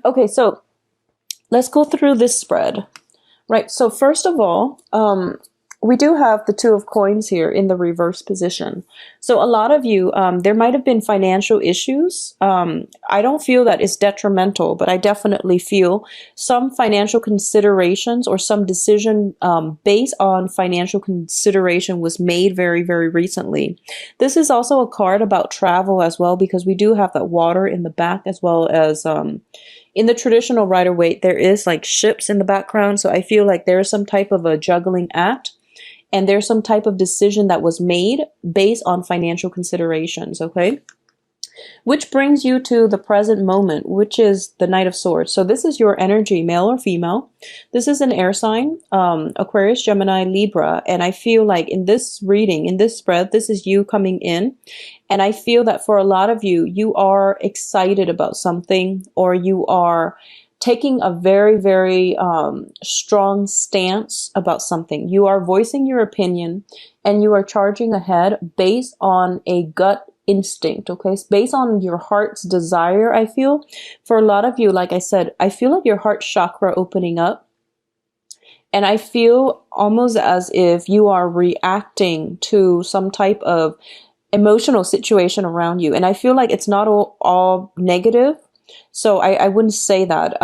Okay, so let's go through this spread. Right, so first of all, we do have the Two of Coins here in the reverse position. So a lot of you, there might have been financial issues. I don't feel that it's detrimental, but I definitely feel some financial considerations or some decision based on financial consideration was made very, very recently. This is also a card about travel as well, because we do have that water in the back, as well as in the traditional Rider-Waite, there is like ships in the background. So I feel like there's some type of a juggling act, and there's some type of decision that was made based on financial considerations, okay? Which brings you to the present moment, which is the Knight of Swords. So this is your energy, male or female. This is an air sign, Aquarius, Gemini, Libra. And I feel like in this reading, in this spread, this is you coming in. And I feel that for a lot of you, you are excited about something, or you are taking a very, very strong stance about something. You are voicing your opinion, and you are charging ahead based on a gut instinct, okay? It's based on your heart's desire, I feel. For a lot of you, like I said, I feel like your heart chakra opening up. And I feel almost as if you are reacting to some type of emotional situation around you. And I feel like it's not all negative. So I wouldn't say that.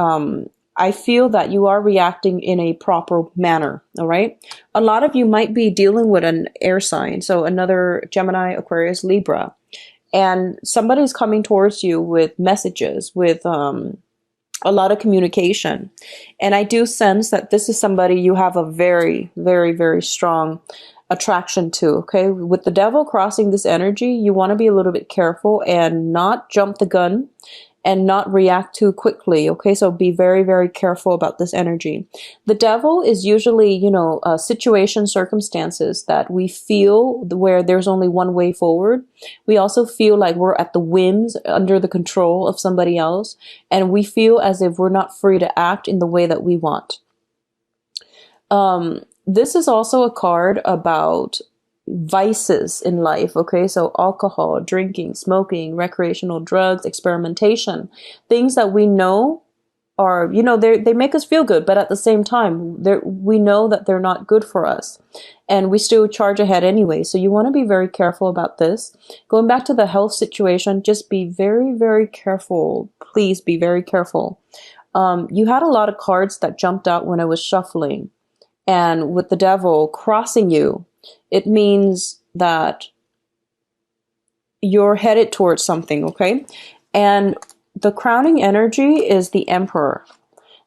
I feel that you are reacting in a proper manner, all right? A lot of you might be dealing with an air sign, so another Gemini, Aquarius, Libra, and somebody's coming towards you with messages, with a lot of communication. And I do sense that this is somebody you have a very, very, very strong attraction to, okay? With the Devil crossing this energy, you want to be a little bit careful and not jump the gun and not react too quickly, okay? So be very, very careful about this energy. The Devil is usually, you know, situation, circumstances that we feel where there's only one way forward. We also feel like we're at the whims, under the control of somebody else, and we feel as if we're not free to act in the way that we want. This is also a card about vices in life, okay? So alcohol, drinking, smoking, recreational drugs, experimentation, things that we know are, you know, they make us feel good, but at the same time, we know that they're not good for us, and we still charge ahead anyway. So you want to be very careful about this. Going back to the health situation, just be very, very careful. Please be very careful. You had a lot of cards that jumped out when I was shuffling, and with the Devil crossing you, it means that you're headed towards something, okay? And the crowning energy is the Emperor.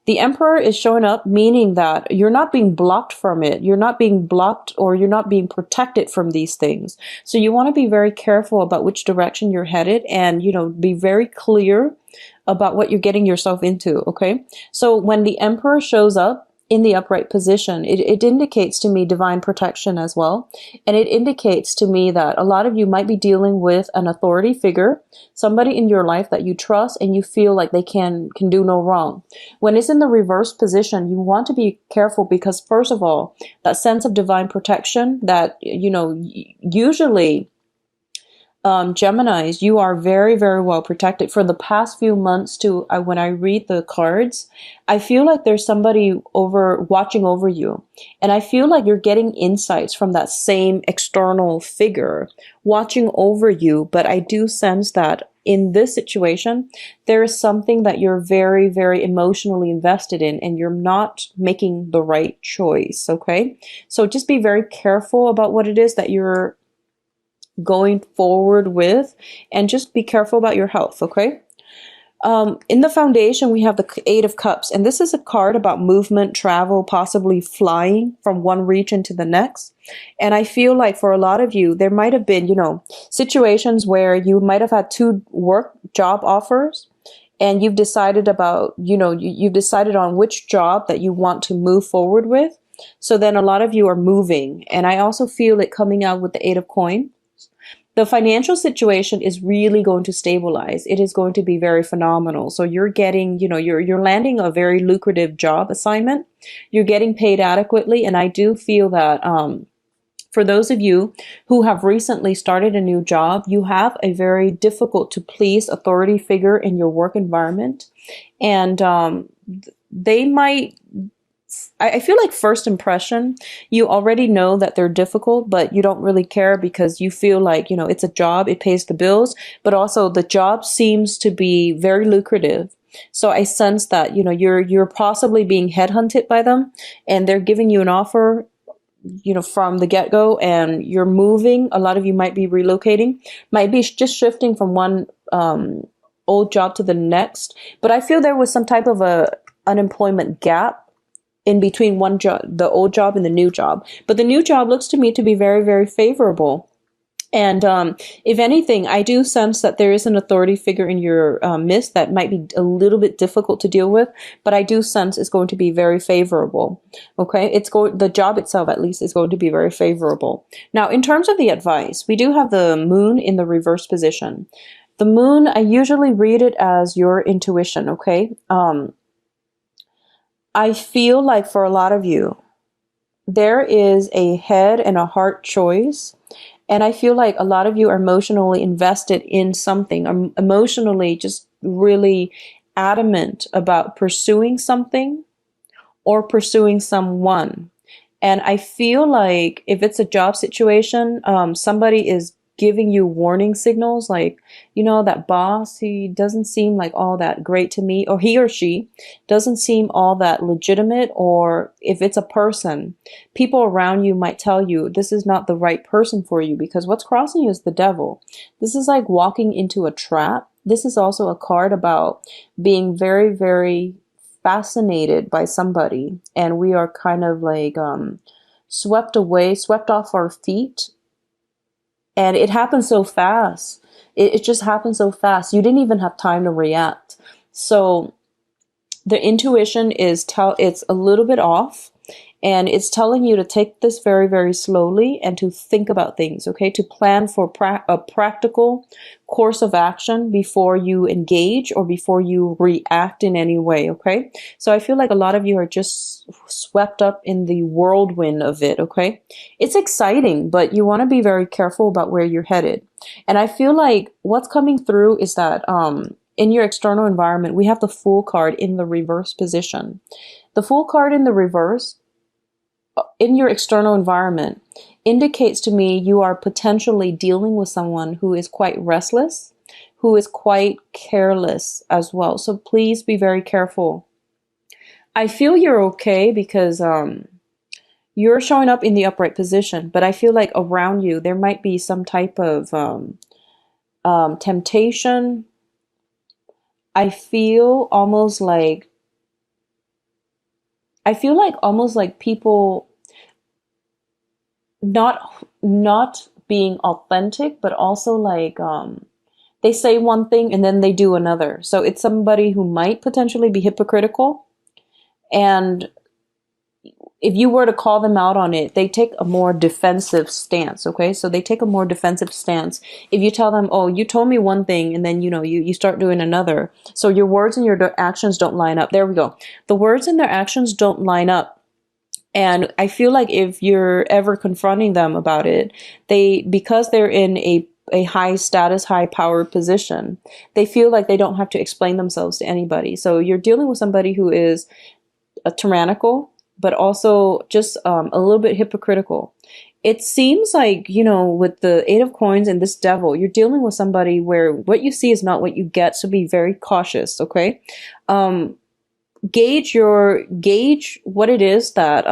The Emperor is showing up, meaning that you're not being blocked from it. You're not being blocked, or you're not being protected from these things. So you want to be very careful about which direction you're headed, and, you know, be very clear about what you're getting yourself into, okay? So when the Emperor shows up in the upright position, it indicates to me divine protection as well. And it indicates to me that a lot of you might be dealing with an authority figure, somebody in your life that you trust and you feel like they can do no wrong. When it's in the reverse position, you want to be careful, because first of all, that sense of divine protection that, you know, usually Geminis, you are very, very well protected. For the past few months too, when I read the cards, I feel like there's somebody watching over you. And I feel like you're getting insights from that same external figure watching over you. But I do sense that in this situation, there is something that you're very, very emotionally invested in, and you're not making the right choice, okay? So just be very careful about what it is that you're going forward with, and just be careful about your health, okay? In the foundation, we have the Eight of Cups, and this is a card about movement, travel, possibly flying from one region to the next. And I feel like for a lot of you, there might have been, you know, situations where you might have had two job offers, and you've decided about, you know, you've decided on which job that you want to move forward with. So then a lot of you are moving, and I also feel it coming out with the Eight of Coins. The financial situation is really going to stabilize. It is going to be very phenomenal. So you're getting, you know, you're landing a very lucrative job assignment. You're getting paid adequately. And I do feel that, For those of you who have recently started a new job, you have a very difficult to please authority figure in your work environment. And they might, I feel like first impression, you already know that they're difficult, but you don't really care because you feel like, you know, it's a job, it pays the bills, but also the job seems to be very lucrative. So I sense that, you know, you're possibly being headhunted by them and they're giving you an offer, you know, from the get-go, and you're moving. A lot of you might be relocating, might be just shifting from one old job to the next. But I feel there was some type of a unemployment gap in between one job, the old job and the new job. But the new job looks to me to be very, very favorable. And if anything, I do sense that there is an authority figure in your midst that might be a little bit difficult to deal with, but I do sense it's going to be very favorable. Okay, the job itself at least is going to be very favorable. Now, in terms of the advice, we do have the moon in the reverse position. The moon, I usually read it as your intuition. Okay, I feel like for a lot of you, there is a head and a heart choice. And I feel like a lot of you are emotionally invested in something, emotionally just really adamant about pursuing something or pursuing someone. And I feel like if it's a job situation, somebody is giving you warning signals like, you know, that boss, he doesn't seem like all that great to me, or he or she doesn't seem all that legitimate. Or if it's a person, people around you might tell you this is not the right person for you because what's crossing you is the devil. This is like walking into a trap. This is also a card about being very, very fascinated by somebody, and we are kind of like swept away, swept off our feet. And it happened so fast. It just happened so fast. You didn't even have time to react. So the intuition is it's a little bit off, and it's telling you to take this very, very slowly and to think about things, okay? To plan for a practical course of action before you engage or before you react in any way, okay? So I feel like a lot of you are just swept up in the whirlwind of it, okay? It's exciting, but you want to be very careful about where you're headed. And I feel like what's coming through is that in your external environment, we have the Fool card in the reverse position. The Fool card in the reverse in your external environment indicates to me you are potentially dealing with someone who is quite restless, who is quite careless as well. So please be very careful. I feel you're okay because you're showing up in the upright position, but I feel like around you there might be some type of temptation. I feel almost like people not being authentic, but also like they say one thing and then they do another. So it's somebody who might potentially be hypocritical, and if you were to call them out on it, they take a more defensive stance, okay? So they take a more defensive stance. If you tell them, oh, you told me one thing, and then, you know, you start doing another. So your words and your actions don't line up. There we go. The words and their actions don't line up. And I feel like if you're ever confronting them about it, because they're in a high status, high power position, they feel like they don't have to explain themselves to anybody. So you're dealing with somebody who is tyrannical, but also just a little bit hypocritical. It seems like, you know, with the Eight of Coins and this devil, you're dealing with somebody where what you see is not what you get. So be very cautious, okay? Gauge what it is that,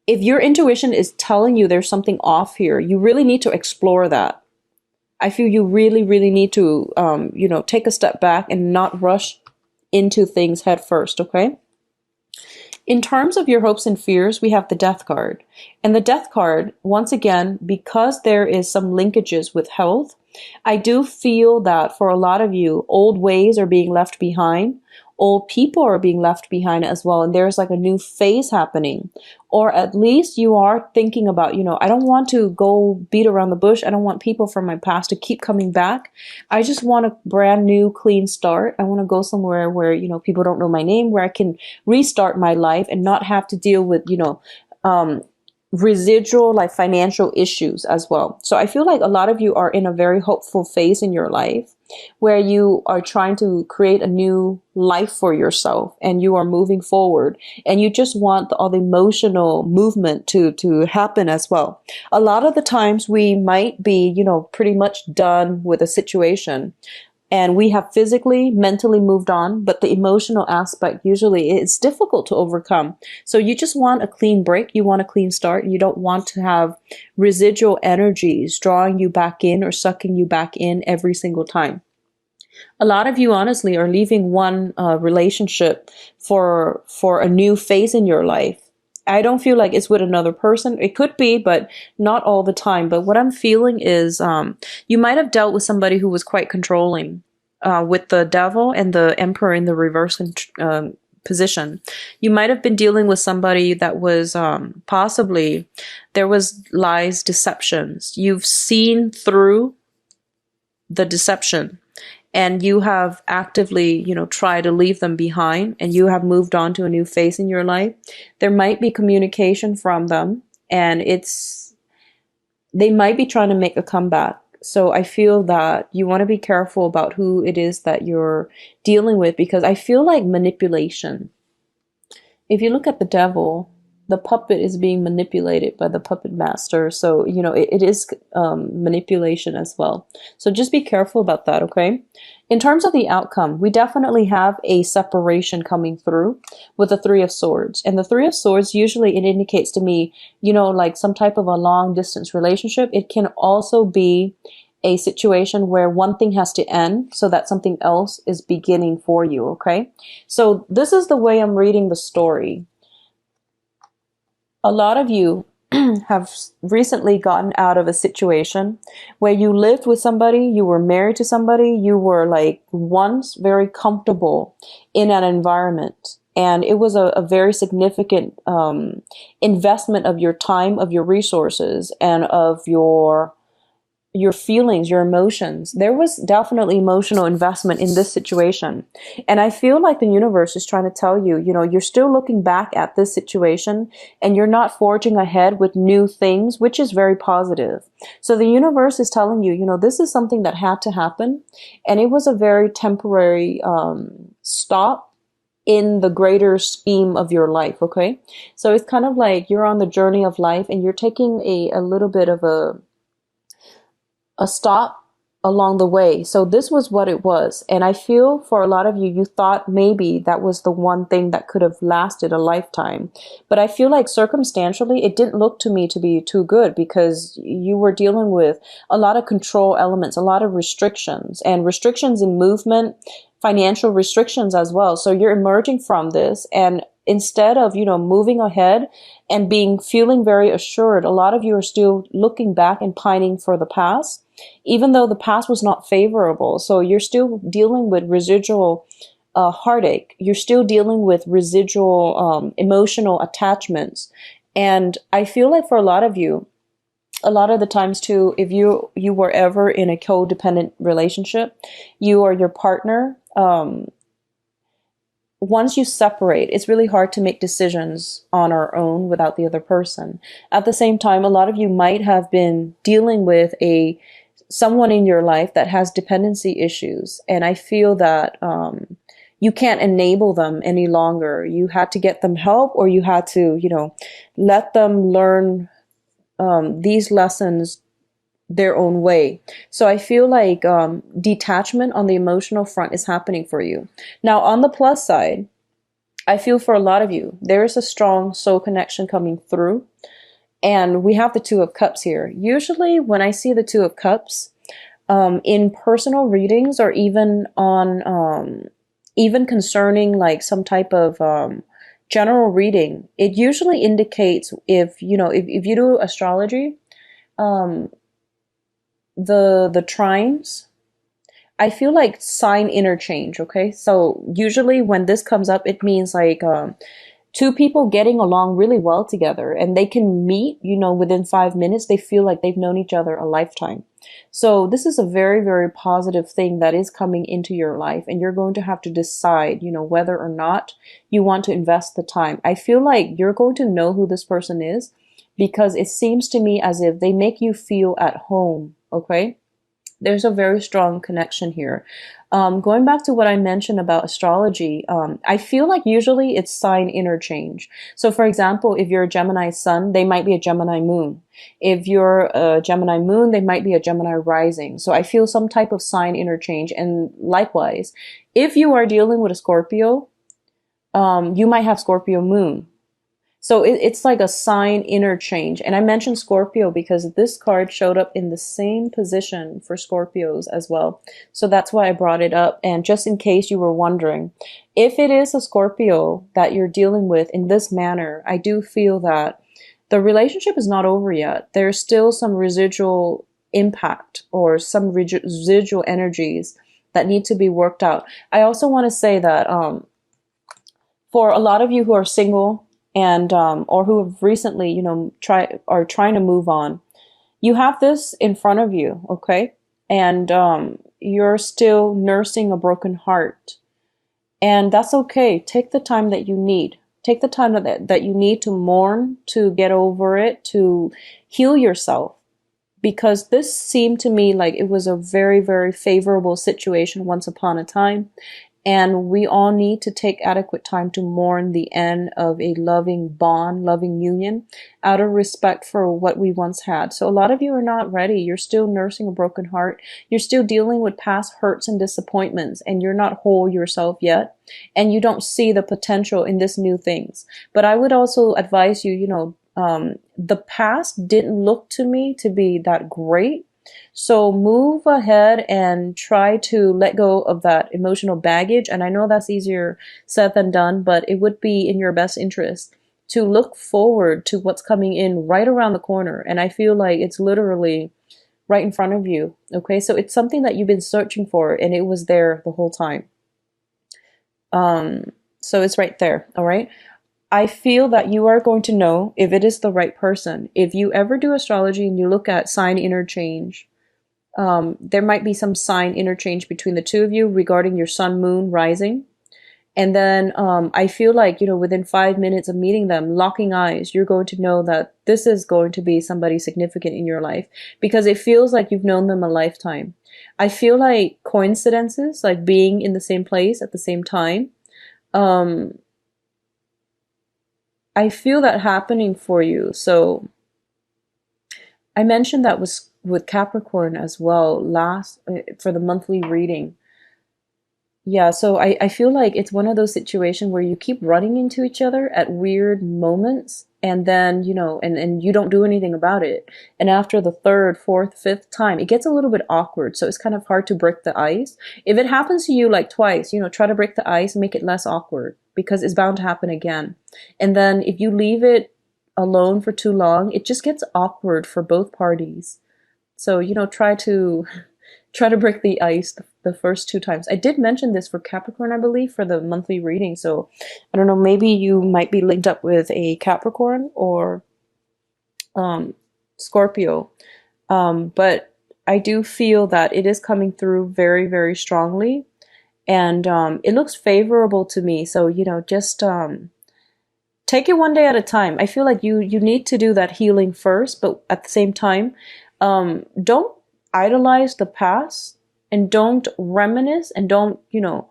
if your intuition is telling you there's something off here, you really need to explore that. I feel you really, really need to, you know, take a step back and not rush into things head first, okay? In terms of your hopes and fears, we have the Death card. And the Death card, once again, because there is some linkages with health, I do feel that for a lot of you, old ways are being left behind. Old people are being left behind as well. And there's like a new phase happening. Or at least you are thinking about, you know, I don't want to go beat around the bush. I don't want people from my past to keep coming back. I just want a brand new, clean start. I want to go somewhere where, you know, people don't know my name, where I can restart my life and not have to deal with, you know, residual like financial issues as well. So I feel like a lot of you are in a very hopeful phase in your life where you are trying to create a new life for yourself and you are moving forward and you just want all the emotional movement to happen as well. A lot of the times we might be, pretty much done with a situation and we have physically, mentally moved on, but the emotional aspect usually is difficult to overcome. So you just want a clean break. You want a clean start. You don't want to have residual energies drawing you back in or sucking you back in every single time. A lot of you honestly are leaving one relationship for a new phase in your life. I don't feel like it's with another person. It could be, but not all the time. But what I'm feeling is you might have dealt with somebody who was quite controlling with the devil and the emperor in the reverse position. You might have been dealing with somebody that was possibly, there was lies, deceptions. You've seen through the deception and you have actively, tried to leave them behind and you have moved on to a new phase in your life. There might be communication from them and they might be trying to make a comeback. So I feel that you want to be careful about who it is that you're dealing with because I feel like manipulation. If you look at the devil, the puppet is being manipulated by the puppet master. So, it is manipulation as well. So just be careful about that, okay? In terms of the outcome, we definitely have a separation coming through with the Three of Swords. And the Three of Swords, usually it indicates to me, like some type of a long distance relationship. It can also be a situation where one thing has to end so that something else is beginning for you, okay? So this is the way I'm reading the story. A lot of you have recently gotten out of a situation where you lived with somebody, you were married to somebody, you were like once very comfortable in an environment. And it was a very significant investment of your time, of your resources, and of your feelings, your emotions. There was definitely emotional investment in this situation. And I feel like the universe is trying to tell you, you're still looking back at this situation and you're not forging ahead with new things, which is very positive. So the universe is telling you, this is something that had to happen. And it was a very temporary stop in the greater scheme of your life. Okay. So it's kind of like you're on the journey of life and you're taking a little bit of a stop along the way. So this was what it was. And I feel for a lot of you, you thought maybe that was the one thing that could have lasted a lifetime. But I feel like circumstantially, it didn't look to me to be too good because you were dealing with a lot of control elements, a lot of restrictions and restrictions in movement, financial restrictions as well. So you're emerging from this and instead of, moving ahead and feeling very assured, a lot of you are still looking back and pining for the past, even though the past was not favorable. So you're still dealing with residual heartache. You're still dealing with residual emotional attachments. And I feel like for a lot of you, a lot of the times too, if you were ever in a codependent relationship, you or your partner, once you separate, it's really hard to make decisions on our own without the other person. At the same time, a lot of you might have been dealing with someone in your life that has dependency issues. And I feel that you can't enable them any longer. You had to get them help or you had to, let them learn these lessons their own way. So I feel like detachment on the emotional front is happening for you. Now, on the plus side, I feel for a lot of you, there is a strong soul connection coming through. And we have the Two of Cups here. Usually when I see the Two of Cups in personal readings or even on, even concerning like some type of general reading, it usually indicates if you do astrology, the trines, I feel like sign interchange. Okay. So usually when this comes up, it means like, two people getting along really well together and they can meet, within 5 minutes, they feel like they've known each other a lifetime. So this is a very, very positive thing that is coming into your life and you're going to have to decide, whether or not you want to invest the time. I feel like you're going to know who this person is because it seems to me as if they make you feel at home, okay? There's a very strong connection here. Going back to what I mentioned about astrology, I feel like usually it's sign interchange. So for example, if you're a Gemini sun, they might be a Gemini moon. If you're a Gemini moon, they might be a Gemini rising. So I feel some type of sign interchange. And likewise, if you are dealing with a Scorpio, you might have Scorpio moon. So it's like a sign interchange. And I mentioned Scorpio because this card showed up in the same position for Scorpios as well. So that's why I brought it up. And just in case you were wondering, if it is a Scorpio that you're dealing with in this manner, I do feel that the relationship is not over yet. There's still some residual impact or some residual energies that need to be worked out. I also want to say that for a lot of you who are single, and or who have recently, you know, are trying to move on, you have this in front of you, okay? And you're still nursing a broken heart, and that's okay. Take the time that you need. Take the time that you need to mourn, to get over it, to heal yourself, because this seemed to me like it was a very, very favorable situation once upon a time. And we all need to take adequate time to mourn the end of a loving bond, loving union, out of respect for what we once had. So a lot of you are not ready. You're still nursing a broken heart. You're still dealing with past hurts and disappointments, and you're not whole yourself yet. And you don't see the potential in this new things. But I would also advise you, you know, the past didn't look to me to be that great. So move ahead and try to let go of that emotional baggage. And I know that's easier said than done, but it would be in your best interest to look forward to what's coming in right around the corner. And I feel like it's literally right in front of you. Okay, so it's something that you've been searching for, and it was there the whole time. So it's right there. All right. I feel that you are going to know if it is the right person. If you ever do astrology and you look at sign interchange, there might be some sign interchange between the two of you regarding your sun, moon, rising. And then I feel like, you know, within 5 minutes of meeting them, locking eyes, you're going to know that this is going to be somebody significant in your life, because it feels like you've known them a lifetime. I feel like coincidences, like being in the same place at the same time, I feel that happening for you. So I mentioned that was with Capricorn as well for the monthly reading. Yeah, so I feel like it's one of those situations where you keep running into each other at weird moments, and then, you know, and you don't do anything about it. And after the third, fourth, fifth time, it gets a little bit awkward. So it's kind of hard to break the ice. If it happens to you like twice, you know, try to break the ice and make it less awkward, because it's bound to happen again. And then if you leave it alone for too long, it just gets awkward for both parties. So, you know, try to break the ice the first 2 times. I did mention this for Capricorn, I believe, for the monthly reading. So I don't know, maybe you might be linked up with a Capricorn or Scorpio. But I do feel that it is coming through very, very strongly. And it looks favorable to me. So, you know, just take it one day at a time. I feel like you need to do that healing first, but at the same time, don't idolize the past, and don't reminisce, and don't, you know,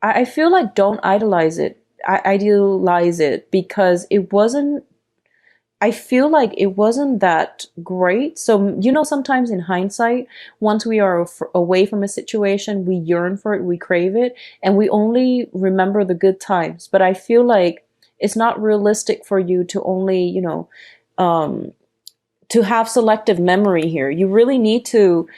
I feel like don't idealize it, because it wasn't, I feel like it wasn't that great. So, you know, sometimes in hindsight, once we are away from a situation, we yearn for it, we crave it, and we only remember the good times. But I feel like it's not realistic for you to only, you know, to have selective memory here. You really need to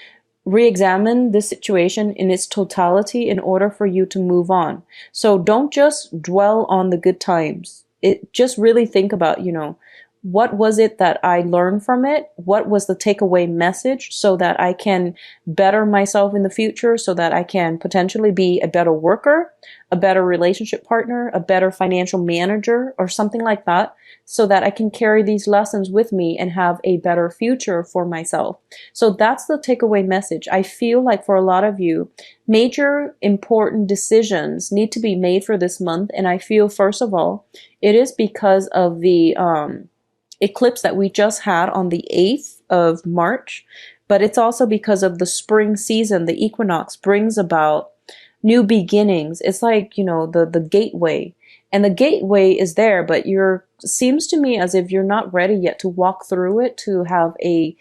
re-examine this situation in its totality in order for you to move on. So don't just dwell on the good times. Just really think about, you know, what was it that I learned from it? What was the takeaway message, so that I can better myself in the future, so that I can potentially be a better worker, a better relationship partner, a better financial manager, or something like that, so that I can carry these lessons with me and have a better future for myself. So that's the takeaway message. I feel like for a lot of you, major important decisions need to be made for this month. And I feel, first of all, it is because of the eclipse that we just had on the 8th of March, but it's also because of the spring season. The equinox brings about new beginnings. It's like, you know, the gateway. And the gateway is there, but seems to me as if you're not ready yet to walk through it, to have a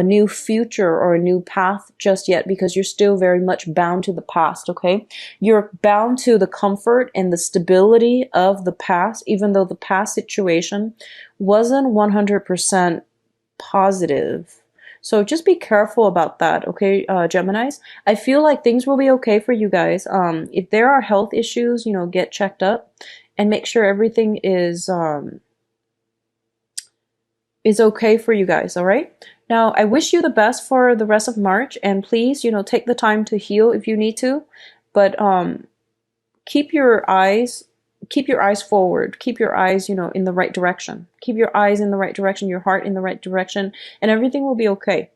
new future or a new path just yet, because you're still very much bound to the past, okay? You're bound to the comfort and the stability of the past, even though the past situation wasn't 100% positive. So just be careful about that, okay, Geminis? I feel like things will be okay for you guys. If there are health issues, you know, get checked up and make sure everything is okay for you guys, all right? Now, I wish you the best for the rest of March, and please, you know, take the time to heal if you need to, but keep your eyes forward. Keep your eyes, you know, in the right direction. Keep your eyes in the right direction, your heart in the right direction, and everything will be okay.